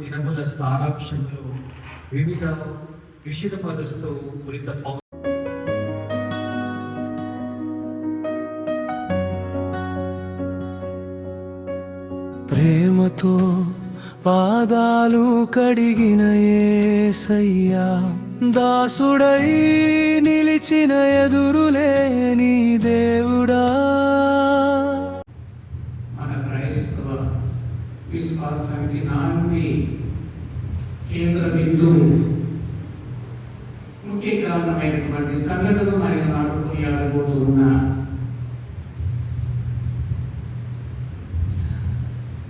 దినముల సారాంశంలో వివిధ విషయపరుస్తూ ఉరిత ప్రేమతో పాదాలు కడిగిన యేసయ్యా, దాసుడై నిలిచిన ఎదురులేని దేవుడా. మన క్రైస్తవ విశ్వాసానికి నాంది కేంద్ర బిందువు ముఖ్య కారణమైనటువంటి సంఘటన మరియు నాడుకొని ఆడబోతూ ఉన్న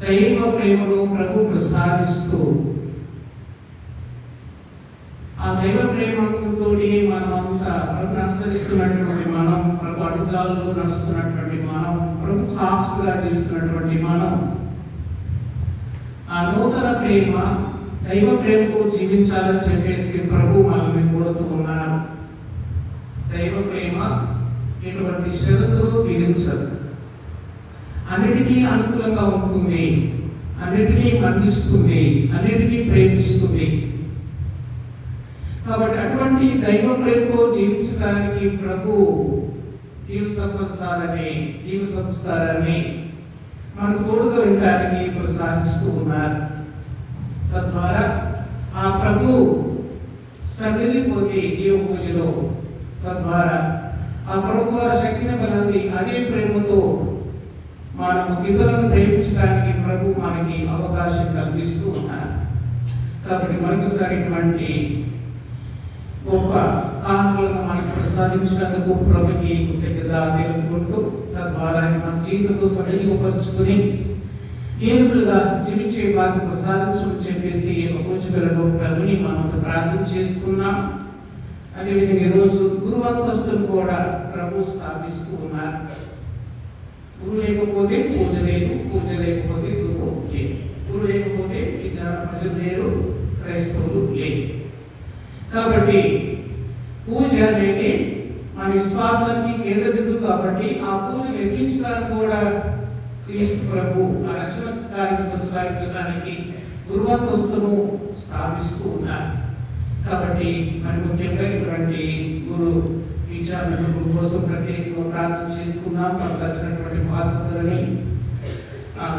దైవ ప్రేమను ప్రభు ప్రసాదిస్తూ ఆ దైవ ప్రేమతో మనమంతా ప్రభు అనుసరిస్తున్నటువంటి మనం, ప్రభు అడుగుజాలలో నడుస్తున్నటువంటి మనం, ప్రభు సాక్షిగా జీవిస్తున్నటువంటి మనం ఆ నూతన ప్రేమ దైవ ప్రేమతో జీవించాలని చెప్పేసి ప్రభు మనల్ని కోరుతూ ఉన్నారు. దైవ ప్రేమ ఎటువంటి షరతులు విధించదు, అన్నిటికీ అనుకూలంగా ఉంటుంది, అన్నిటినీ మన్నిస్తుంది, అన్నిటినీ ప్రేమిస్తుంది. కాబట్టి అటువంటి దైవ ప్రేమతో జీవించడానికి ప్రభు దీవ సంస్కారాన్ని మనకు తోడుగా ఉండడానికి ప్రసాదిస్తూ ఉన్నారు. తద్వారా ఆ ప్రభు సన్నిధి పొంది దేవ పూజలో తద్వారా ఆ ప్రభు ద్వారా శక్తిని బలాన్ని అదే ప్రేమతో మనము ఇతరులను ప్రేమించడానికి ప్రభు మనకి అవకాశం కల్పిస్తూ ఉన్నారు. కాబట్టి మరొకసారి గొప్ప కానుకలను మనకు ప్రసాదించినందుకు ప్రభుకి కృతజ్ఞత తెలుపుకుంటూ తద్వారా మన జీవితంలో సన్నిధిపరుచుకుని ఏనుగులుగా జీవించే వారిని ప్రసాదించమని చెప్పేసి పూజలలో ప్రభుని మనం ప్రార్థన చేసుకున్నాం. అదేవిధంగా ఈరోజు గురు అంతస్తును కూడా ప్రభు స్థాపిస్తూ ఉన్నారు. గురు లేకపోతే పూజ లేదు, పూజ లేకపోతే గురువు లేదు, గురు లేకపోతే విచార ప్రజలు లేరు, క్రైస్తవులు లేదు. కాబట్టి పూజ అనేది మన విశ్వాసానికి కేంద్ర బిందువు. కాబట్టి ఆ పూజ నిర్మించడానికి కూడా క్రీస్తు ప్రభు ఆ రక్షణ కార్యం కొనసాగించడానికి గురువంతస్తును స్థాపిస్తూ ఉన్నారు. కాబట్టి మరి ముఖ్యంగా ఇటువంటి గురు విచారణ కోసం ప్రత్యేకంగా ప్రార్థన చేసుకున్నాం. మనకు వచ్చినటువంటి బాధ్యతలని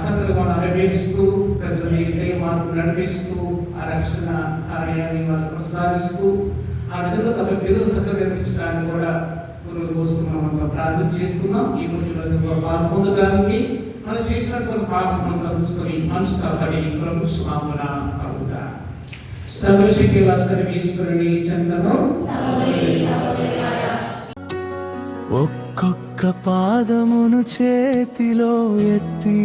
సకలంగా నెరవేరుస్తూ ప్రజల్ని మార్పు నడిపిస్తూ ఆ రక్షణ కార్యాన్ని వాళ్ళు ప్రసాదిస్తూ ఆ విధంగా తమ పేదలు సకలు నిర్మించడానికి కూడా గురువుల కోసం మనం ప్రార్థన చేస్తున్నాం. ఈ రోజుల్లో పాల్పొందడానికి మనం చేసినటువంటి పాపం కలుసుకొని మనస్తాపడి ప్రభు స్వామున కలుగుతా సర్వశక్తి సర్వేశ్వరుని చెంతను ఒక్కొక్క పాదమును చేతిలో ఎత్తి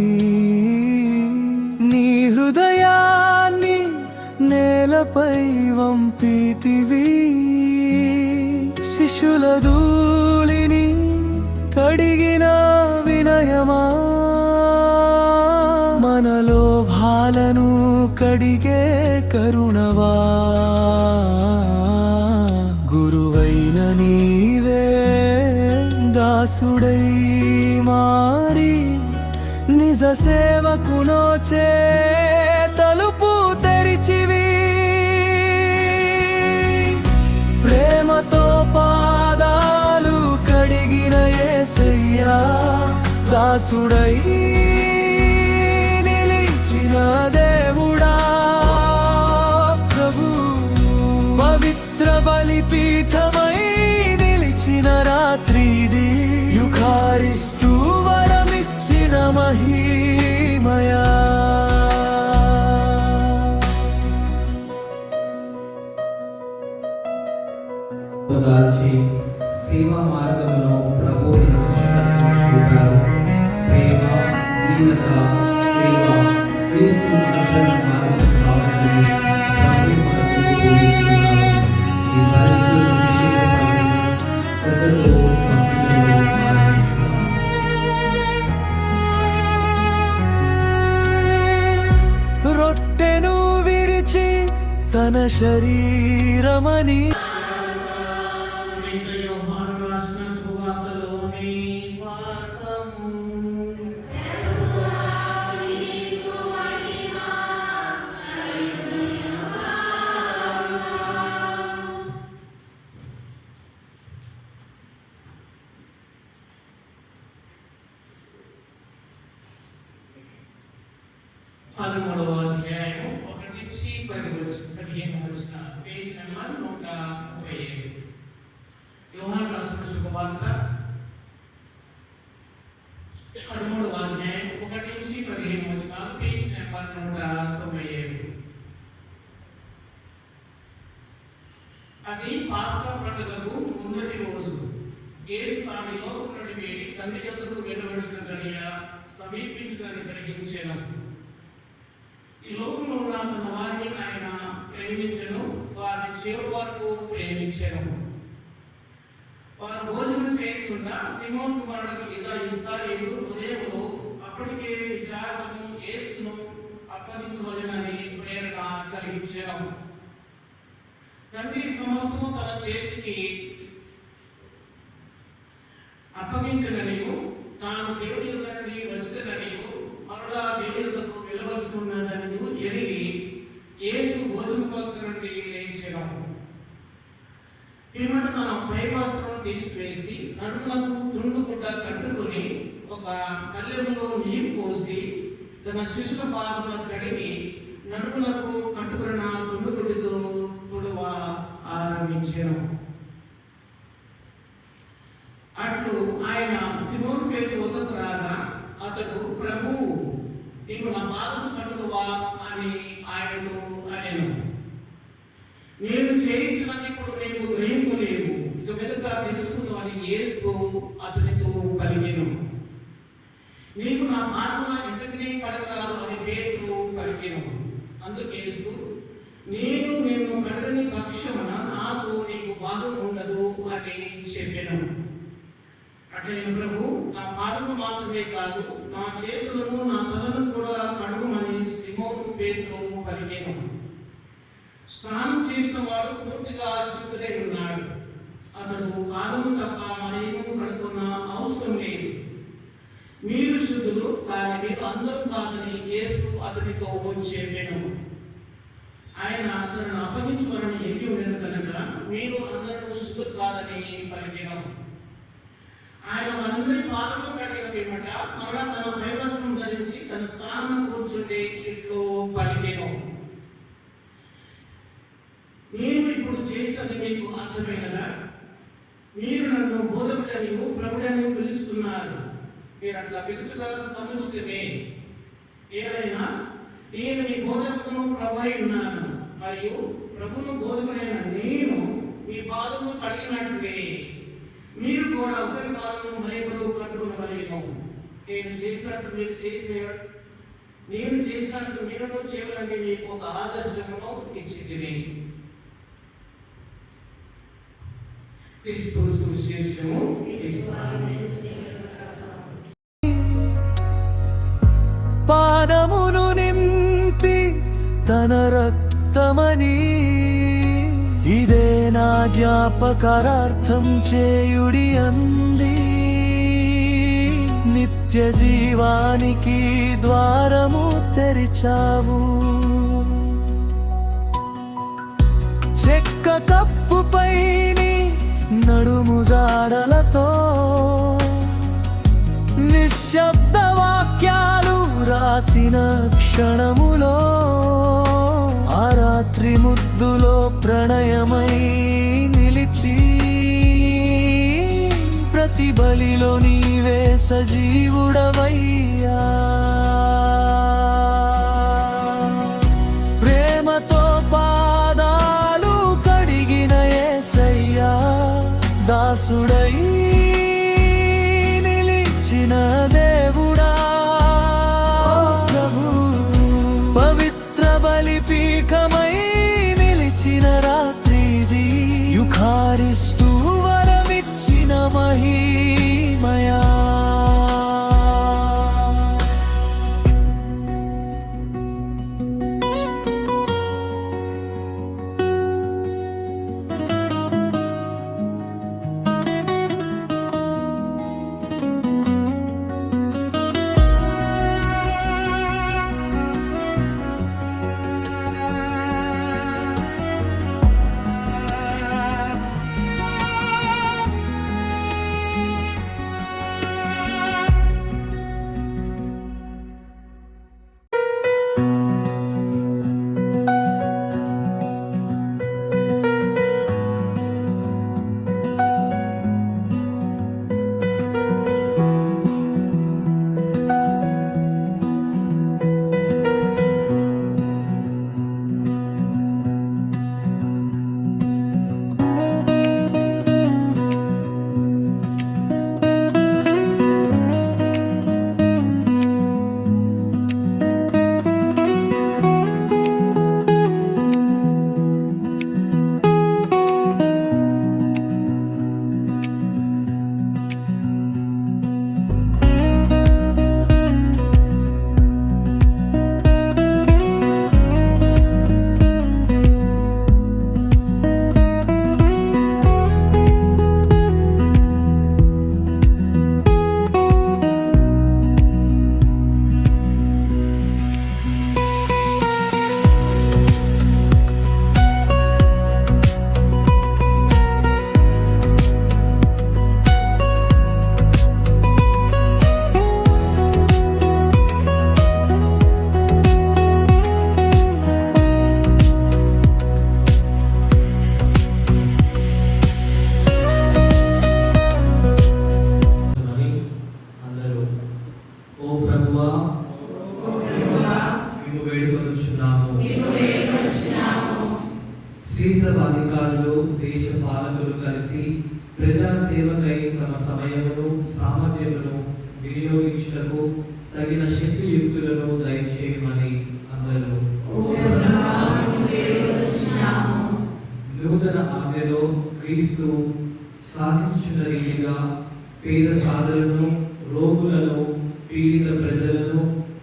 నీ హృదయాన్ని నేలపై వంపితివి. శిశుల ధూళిని కడిగిన వినయమా, మనలో భాలను కడిగే కరుణవా. గురువైన నీవే దాసుడై మారి నిజ సేవకునోచే తలుపు తెరిచివి. ప్రేమతో పాదాలు కడిగిన యేసయ్యా, దాసుడై నిలిచిన దేవుడా. ప్రభు పవిత్ర బలిపీఠమై నిలిచిన రాత్రిది, యుఖారిస్తూ వరమిచ్చిన మహిమయా. సేవా మార్గంలో ప్రబోధన శిష్యులను చూడాలి. ప్రేమ, దీనత, సేవ, క్రీస్తు తన శరీరమని. పునీత యోహాను రాసిన శుభవార్తలోని భాగము. పదమూడవ అధ్యాయము 1 నుంచి 15 వచ్చిన పేజ్ నెంబర్ 137. యోహాను రాసిన శుభవార్త 13వ అధ్యాయం 1 నుంచి 15 వచ్చిన పేజ్ నెంబర్ 197. అది పాస్కా పండుగకు ముందటి రోజు. యేసు తాను ఈ లోకం నుండి వేడి తండ్రి యొద్దకు వెళ్ళవలసిన గడియ సమీపించిందని గ్రహించెను. ఈ లోకంలో ఉన్న తన వారిని ఆయన ప్రేమించెను, వారిని చివరి వరకు ప్రేమించెను. వారు భోజనం చేయించుండా సీమోను కుమారుడుకు ఇదా ఇస్కరియోతు హృదయంలో అప్పటికే విచారము యేసును అప్పగించవలెనని ప్రేరణ కలిగించెను. తండ్రి సమస్తము తన చేతికి అప్పగించననియు తాను దేవుని యొద్ద నుండి వచ్చిననియు మరలా దేవుని యొద్దకు వెళ్ళవలసి ఉన్నదనియు ఎరిగి యేసు భోజన పలక నుండి లేచెను. పిమ్మట తన పై వస్త్రం తీసివేసి నడుములకు తుండు గుడ్డ కట్టుకుని ఒక కళ్ళెములో నీరు పోసి తన శిష్యుల పాదములను కడిగి నడుములకు కట్టుకున్న తుండు గుడ్డతో తుడువ ఆరంభించెను. అట్లు ఆయన సీమోను పేతురు వద్దకు రాగా అతడు, ప్రభువు, నీవు నా పాదము కడుగువా అని ఆయనతో అనెను. నేను చేయించినది ఇప్పుడు నీవు గ్రహింపలేవు, ఇక మీదట తెలుసుకుందాం అని యేసు అతనితో పలికెను. నీకు నా పాదమున ఎంతటినీ కడగరాదు అని పేతురు పలికెను. అందుకు యేసు, నేను నిన్ను కడగని పక్షమున నాకు నీకు భాగం ఉండదు అని చెప్పెను. అట్లైన ప్రభు, నా పాదము మాత్రమే కాదు నా చేతులను నా తలను కూడా కడుగుమని సీమోను పేతురు పలికెను. స్నానం చేసిన వాడు పూర్తిగా శుద్ధుడై ఉన్నాడు. అతడు పాదము తప్ప మరేమో కడుక్కున్న అవసరం లేదు. మీరు శుద్ధులు, కానీ మీరు అందరూ కాదని యేసు అతనితో చెప్పెను. ఆయన అతను అప్పగించుకోవాలని ఎక్కి ఉండేది కనుక మీరు అందరూ శుద్ధులు కాదని పలికెను. ఆయన మనందరి పాదము కడిగిన పిమ్మట మరలా తన పైవస్త్రం ధరించి తన స్థానం కూర్చుంటే ఇట్లు పలికెను. నేను ఇప్పుడు చేసినది మీకు అర్థమైనదా? మీరు నన్ను బోధకుడనియు ప్రభుడని పిలుస్తున్నారు. మీరు అట్లా పిలుచుట సముచితమే. ఏదైనా నేను మీ బోధకును ప్రభు అయి ఉన్నాను, మరియు ప్రభును బోధకుడైన నేను మీ పాదము కడిగినట్లే మీరు కూడా ఒకరి పాదము మరొకరు కడుగునవలెను. నేను చేసినట్లు మీరు చేయాలని మీకు ఒక ఆదర్శమును ఇచ్చింది. క్రీస్తు సువిశేషము. పాదమును నింపి తన రక్తమని ఇదే నా జ్ఞాపకార్థం చేయుడి అంది. నిత్య జీవానికి ద్వారము తెరిచావు. చెక్క కప్పుపై నడుము జాడలతో నిశ్శబ్ద వాక్యాలు రాసిన క్షణములో ఆ రాత్రి ముద్దులో ప్రణయమై నిలిచి ప్రతి బలిలో నీవే సజీవుడవయ్యా. ప్రేమతో పాదాలు కడిగిన యేసయ్యా, దాసుడై నిలిచిన దేవుడా. ప్రభు పవిత్ర బలిపీఠమై నిలిచిన రాత్రిది, యుఖారిస్తూ వరమిచ్చిన మహిమయా. శ్రీసభ అధికారులు, దేశ పాలకులు కలిసి ప్రజా సేవకై తమ సమయమును సామర్థ్యమును వినియోగించుటకు తగిన శక్తియుక్తులను దయచేయమని అందరూ నూతన ఆజ్ఞలో క్రీస్తు శాసించిన రీతిగా పేద సాధులను, రోగులను, పీడిత ప్రజలను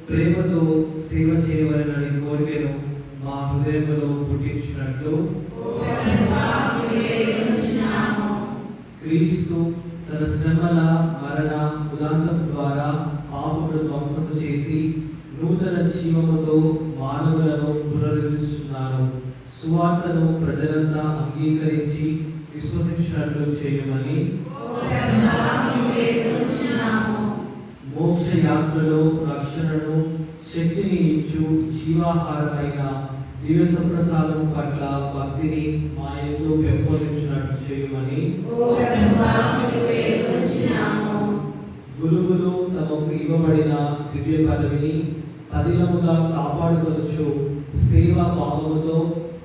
ప్రేమతో సేవ చేయవలనని కోరికను మా హృదయంలో పుట్టించినట్లు క్రీస్తు తన శ్రమల, మరణ, ఉదాంతం ద్వారా పాపమును ధ్వంసము చేసి నూతన జీవముతో మానవులను పునరుద్ధరిస్తున్నారు. సువార్తను ప్రజలంతా అంగీకరించి విశ్వసించినట్లు చేయమని మోక్ష యాత్రలో రక్షణను, శక్తిని ఇచ్చు జీవాహారమైన దివ్య ప్రసాదం పట్ల భక్తిని మా ఎంతో పెంపొందించినట్లు చేయమని గురువులు తమకు ఇవ్వబడిన దివ్య పదవిని పదిలముగా కాపాడుకొనొచ్చు సేవా భావముతో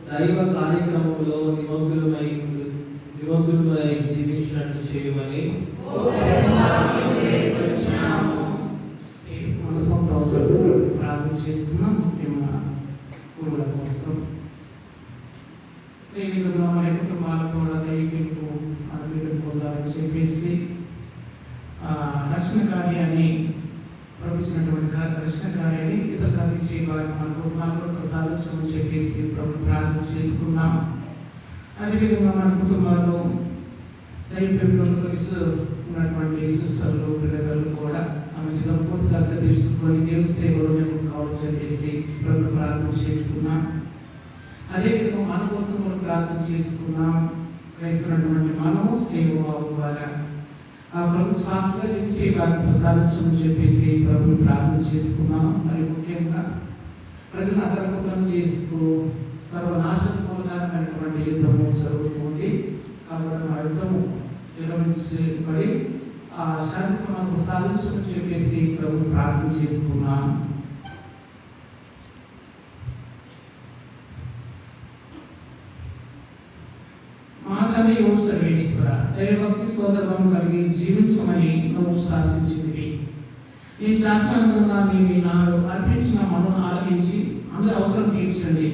దైవ కార్యక్రమంలో నిమగ్నులమై జీవించినట్లు చేయమని మన సొంత అవసరాలు ప్రార్థన చేస్తున్నాం. ముఖ్యంగా గురువుల కోసం ఈ విధంగా మన కుటుంబాలకు కూడా దైవికు అనుభూతి పొందాలని చెప్పేసి రక్షణ కార్యాన్ని ప్రవచించినటువంటి రక్షణ కార్యాన్ని ఇతర అందించే వారికి మన కుటుంబాలకు సాధించమని చెప్పేసి ప్రభు ప్రార్థన చేసుకున్నాం. అదేవిధంగా మన కుటుంబాల్లో దైవ ఉన్నటువంటి సిస్టర్లు, పిల్లలు కూడా ఆమె దంపతులు తీసుకొని దేవుని సేవలో కావాలని చెప్పేసి ప్రభు ప్రార్థన చేసుకున్నాం. అదేవిధంగా మన కోసం కూడా ప్రార్థన చేసుకున్నాం. క్రైస్తవులైనటువంటి మనము సేవ ద్వారా ఆ ప్రభు సాక్షిగా జీవించే వారిని ప్రసాదించమని చెప్పేసి ప్రభుని ప్రార్థన చేసుకున్నాం. మరి ముఖ్యంగా ప్రజలు అతలకుతలం చేస్తూ సర్వనాశనమైనటువంటి యుద్ధము జరుగుతుంది. కాబట్టి ఆ యుద్ధము విరమించబడి ఆ శాంతి సమాధానం సాధించమని చెప్పేసి ప్రభుని ప్రార్థన చేసుకున్నాం. మా తండ్రి సర్వేశ్వర, దైవభక్తి సోదరభావం కలిగి జీవించమని నువ్వు శాసించింది. ఈ శాసనానుగుణంగా మేము ఈనాడు అర్పించిన మనను ఆలకించి అందరి అవసరం తీర్చండి.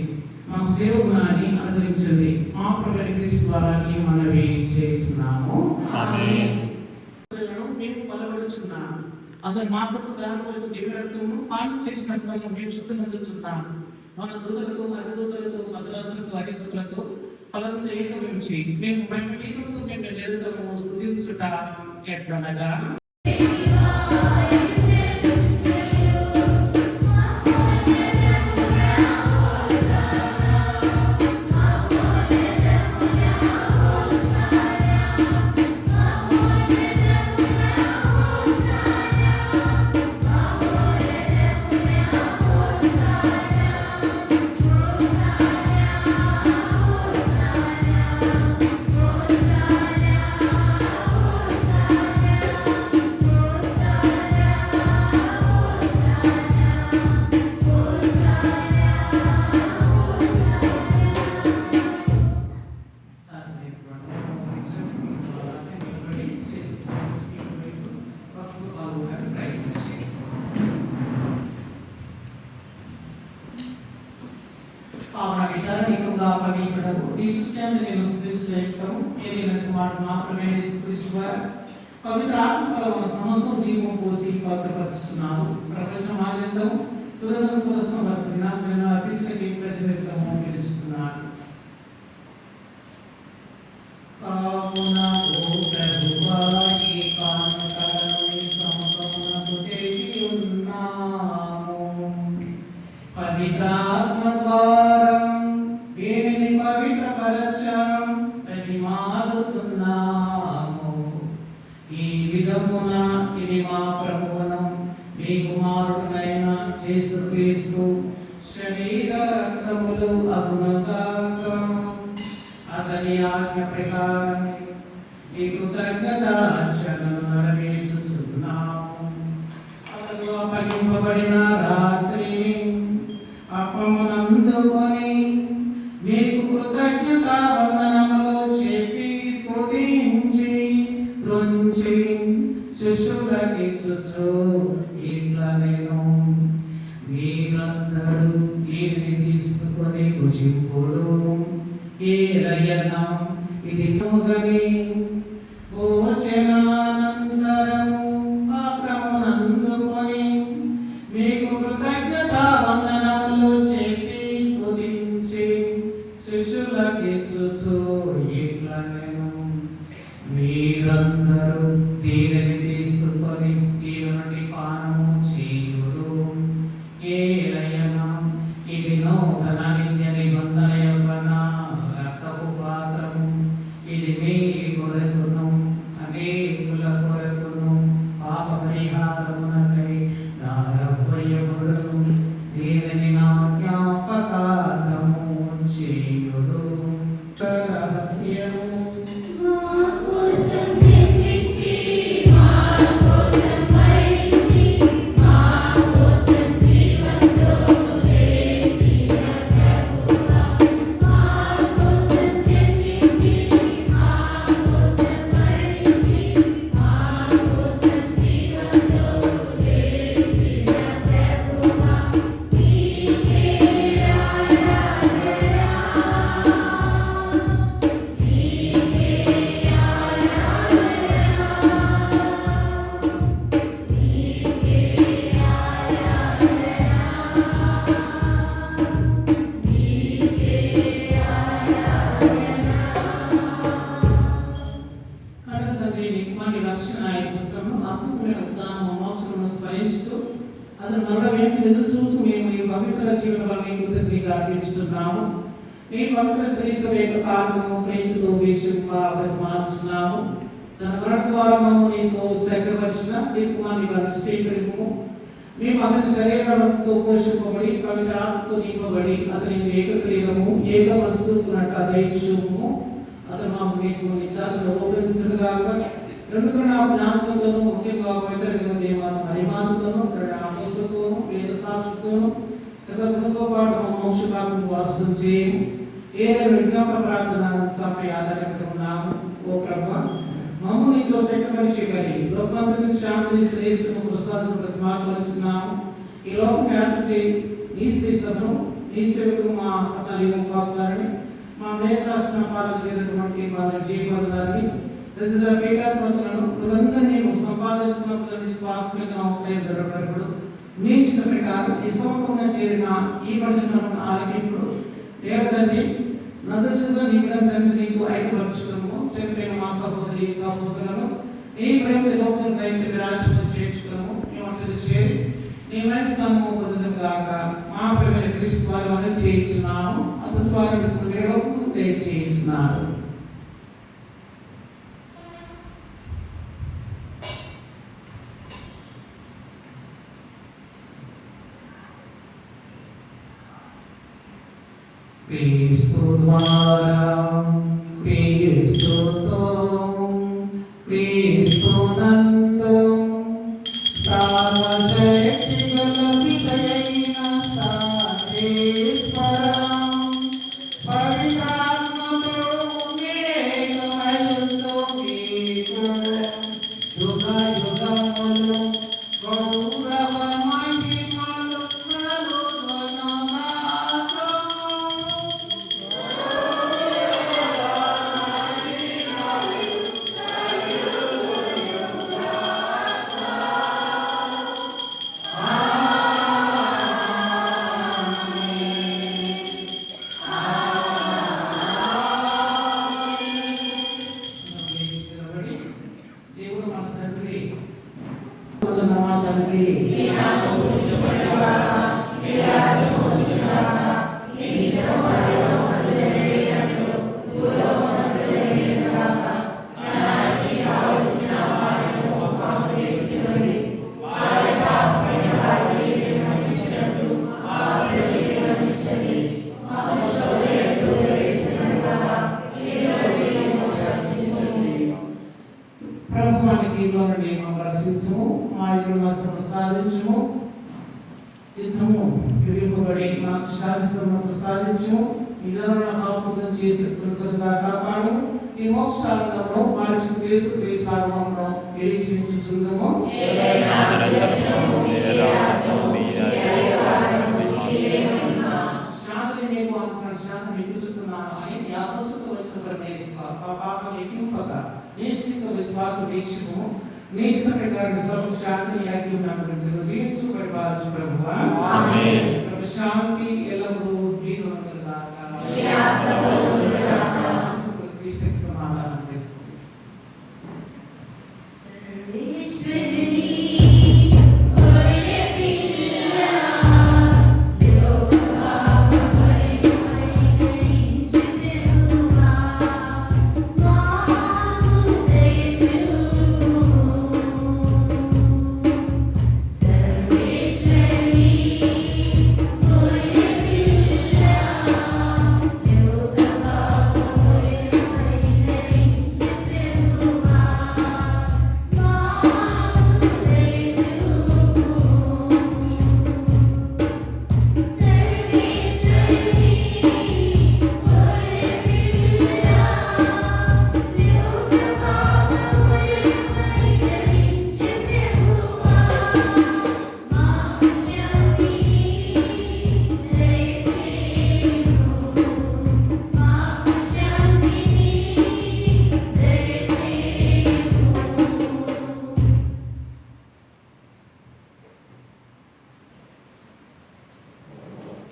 మాకు సేవ గుణాన్ని అనుగ్రహించండి. మా ప్రభువైన క్రీస్తు ద్వారా ఈ మనవి చేస్తున్నాము. మేము బలపడుచున్నాము. అతను మా ప్రభు దానికోసం దివ్యత్వము పాలన చేసినట్టు మేము శుద్ధమందుతున్నాము. మన దూతలతో, అధిదూతలతో, భద్రాసులతో, అధిదూతలతో ఫలంతో ఏకమించి మేము బయటతో మేము నిరంతరము స్తుతించుట ఎట్లనగా పవిత్ర ఆత్మలో సమస్త జీవం పోసి పవిత్రపరుచుతున్నాము. ప్రపంచమాద్యంతం సుగంధ స్వరస్తం అర్పించడానికి ప్రచురితము పిలుస్తున్నాను. కావున ఓ ప్రభువా, ఈ కానుకలను సమకమునకు తెచ్చి ఉన్నాము. పవిత్రాత్మ ద్వారా వీరిని పవిత్రపరచం ప్రతిమాలుచున్నాము. ఈ విధమున ఇది మా ప్రభువును మీ కుమారుడునైన యేసుక్రీస్తు శరీర రక్తములు అగుణగాక. అతని ఆజ్ఞ ప్రకారం ఈ కృతజ్ఞతార్చనను నెరవేర్చుచున్నాము. అతను అప్పగింపబడిన రాత్రి అప్పమునందుకొని మీకు కృతజ్ఞత వ్యక్తపరుస్తూ ఇట్లా నేను మీరందరూ దీనిని తీసుకొని భుజింపుడు ఏలయనా ఇది గని భోజనానంతరము పాత్రమునందుకొని మీకు కృతజ్ఞతా వందనములు చెప్పి స్తుతించి శిష్యులకిచ్చుచు ఇట్లా నేను మీరందరూ దీనిని తీసుకొని దీని నుండి పానము చేయుడు ఏలయనా ఇది నూతన నిత్య నిబంధన యొక్క నా రక్తపు పాత్రము ఇది మీ కొరకును అనేకుల కొరకును పాప పరిహారమునకై దారపోయబడును దీనిని నా జ్ఞాపకార్థము చేయుడు రహస్యము అతను మరణ వ్యక్తి ఎదురు చూసి మేము ఈ పవిత్ర జీవన కృతజ్ఞత అర్పించుతున్నాము ఈ పవిత్ర శ్రీసభ యొక్క కారణము ప్రేమతో వీక్షింప బ్రతిమాలుచున్నాము తన మరణ ద్వారా మమ్మల్ని నీతో సేకరించిన నీ కుమారుని వారిని స్వీకరింపు మేము అతని శరీరంతో పోషింపబడి పవిత్ర ఆత్మతో నింపబడి అతని ఏక శరీరము ఏక మనసు ఉన్నట్టు అదే చూపు అతను మాకు నీకు నిజాలను ఉపయోగించడుగాక రెండు జ్ఞానంతోనూ ముఖ్యంగా పవిత్రమైన దేవాల పరిమాణతోనూ ఆమోసతోనూ వేద సాక్షితోనూ సగములతో పాటు మోక్షపాత్రను వాసనం చేయము ఏ విజ్ఞాపన ప్రార్థన సమయ ఆధారంగా ఉన్నాము ఓ ప్రభువా మమ్ము నీతో సేకరించగలి లోకంతని శాంతిని శ్రేయస్సును ప్రసాదం ప్రతిమాకులుచున్నాము ఈ లోకం వ్యాప్తి చేయి నీ శ్రీసభను నీ సేవకు మా పతాలిగం పాపులారని మా మేధాస్న పాలన చేసినటువంటి పాలన జీవన్ గారిని తదితర పీఠాధిపతులను వీరందరినీ సంపాదించినప్పుడు విశ్వాసమితను దొరకప్పుడు మీ ఇష్ట ప్రకారం ఈ సమూహంగా చేరిన ఈ మనుషులను ఆలకింపుడు దేవతల్ని నదశుగా నిమిడంగా నీకు ఐక్యపరచుకును చెప్పిన మా సహోదరి సహోదరులను నీ ప్రేమ లోపల దైత్య విరాజనం చేర్చుకును ఏమంటది చేరి నీ మంచితనము పొందుగాక మా ప్రేమ క్రీస్తు వారి వల్ల చేయించున్నాము అతని ద్వారా వేరొకరు దయచేయించున్నారు. Cristo ద్వారా క్రీస్తుతో క్రీస్తు నందు సర్వశక్తి గల పితయైన సర్వేశ్వరం పవిత్రాత్మతో ఏకమయుతో మీకు యుగ యుగములు గౌరవ మహిమలు కలుగునుగాక. దేవుడు మన తండ్రి మా తండ్రి ప్రభు మనకి నియమం రక్షించము మా ఇరుమస్తను సాధించము యుద్ధము విరిపబడి మాకు శాంతిస్తము సాధించము ఇతరుల పాపం చేసి తులసగా కాపాడు ఈ మోక్షానందమును మనిషి యేసుక్రీస్తు నామమున నిరీక్షించుచుందుము. శాంతిని మీకు అందించిన శాంతిని ఇచ్చుచున్నాను అని నీ అపరిశుద్ధ వచ్చిన పరమేశ్వర పాపం ఎక్కింపక నీ శ్రీస్త విశ్వాస వీక్షము నీ ఇష్ట ప్రకారం సర్వ శాంతిని ఐక్యమును జీవించు పరిపాలించు ప్రభువా. ప్రభు శాంతి ఎల్లప్పుడూ మీతో ఉండుగాక. క్రీస్తు సమాధానం.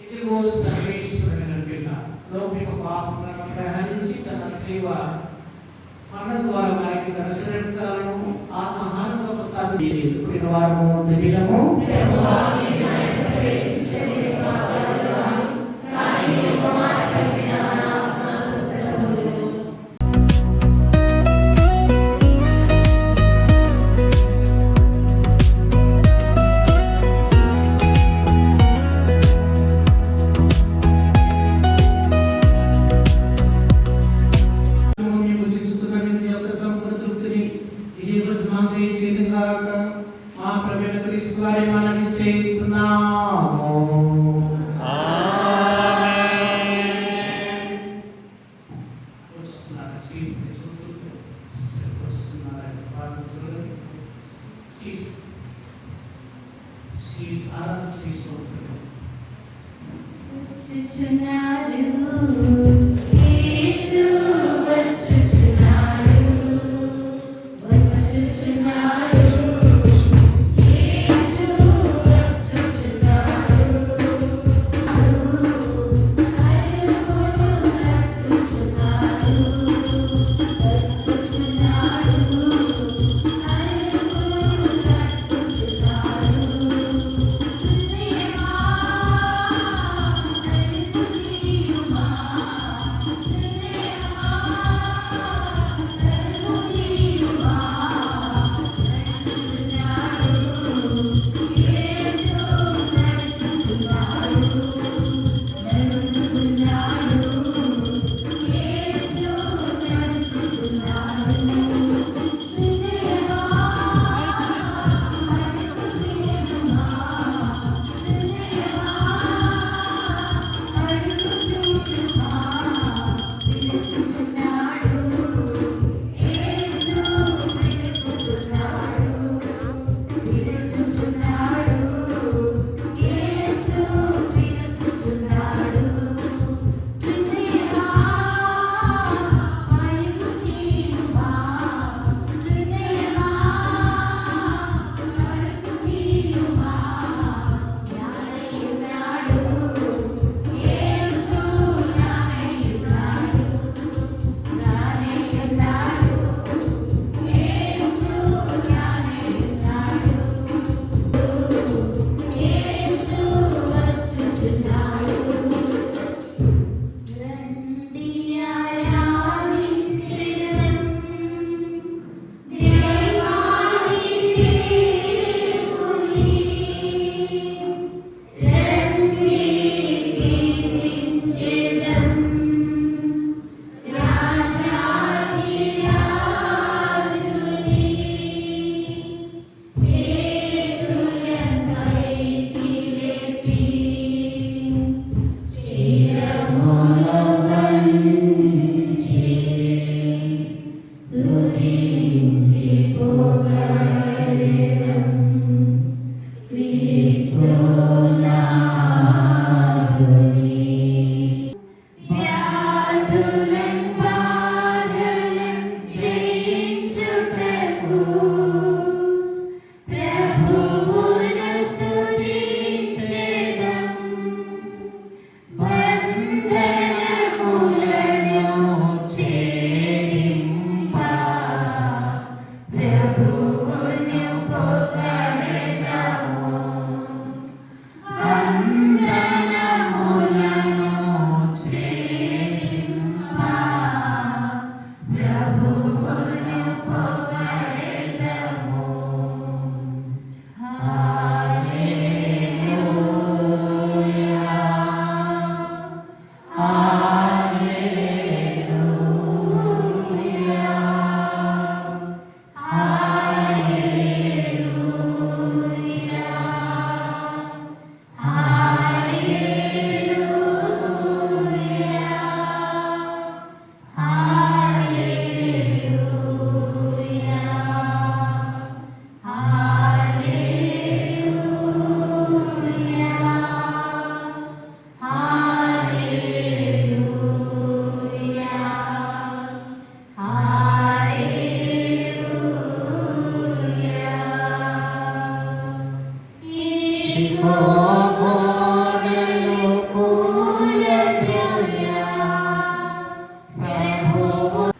ఇదిగో సర్వేశ్వరుని పిల్ల లౌకిక పాపములను ప్రహరించి తన సేవ మరణ ద్వారా మనకి తన శ్రద్ధలను ఆత్మహానుగా ప్రసాదించిన వారము దివ్యము. మా ప్రభువైన క్రీస్తు వారి మనవి చేయుచున్నాము.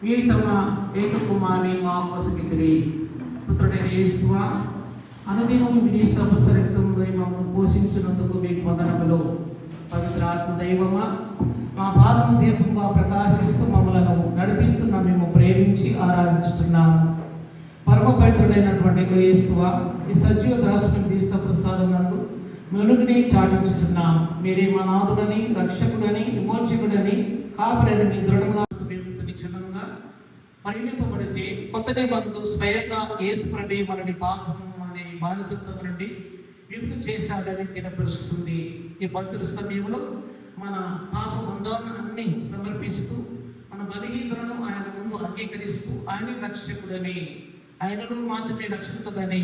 వీరి తమ ఏకకుమారి మా కోసమితిరి పుత్రుడైన యేసువా అనుదినము మీ సమస్త రక్తంలో మమ్మల్ని పోషించినందుకు మీకు వందనములు. పవిత్రాత్మ దైవమా మా పాదము దీపంగా ప్రకాశిస్తూ మమ్మలను నడిపిస్తున్న మేము ప్రేమించి ఆరాధించుతున్నాము. పరమ పవిత్రుడైనటువంటి యేసువా ఈ సజీవ దాసుని దీక్ష ప్రసాదం నందు మెలుగుని చాటించుచున్నాము. మీరే మా నాథుడని, రక్షకుడని, విమోచకుడని, కాపరని మీ దృఢంగా చిన్నంగా పరిణింపబడితే కొత్త నిబంధనలు స్వయంగా యేసు ప్రభు మనని పాపము అనే బానిసత్వం నుండి విముక్తి చేశాడని తెలియపరుస్తుంది. ఈ భక్తుల సమయంలో మన పాప బంధాలను అన్ని సమర్పిస్తూ మన బలహీనతలను ఆయన ముందు అంగీకరిస్తూ ఆయన రక్షకుడని, ఆయనను మాత్రమే రక్షకుడని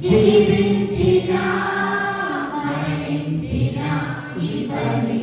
జీవించిన మరణించిన ఇతని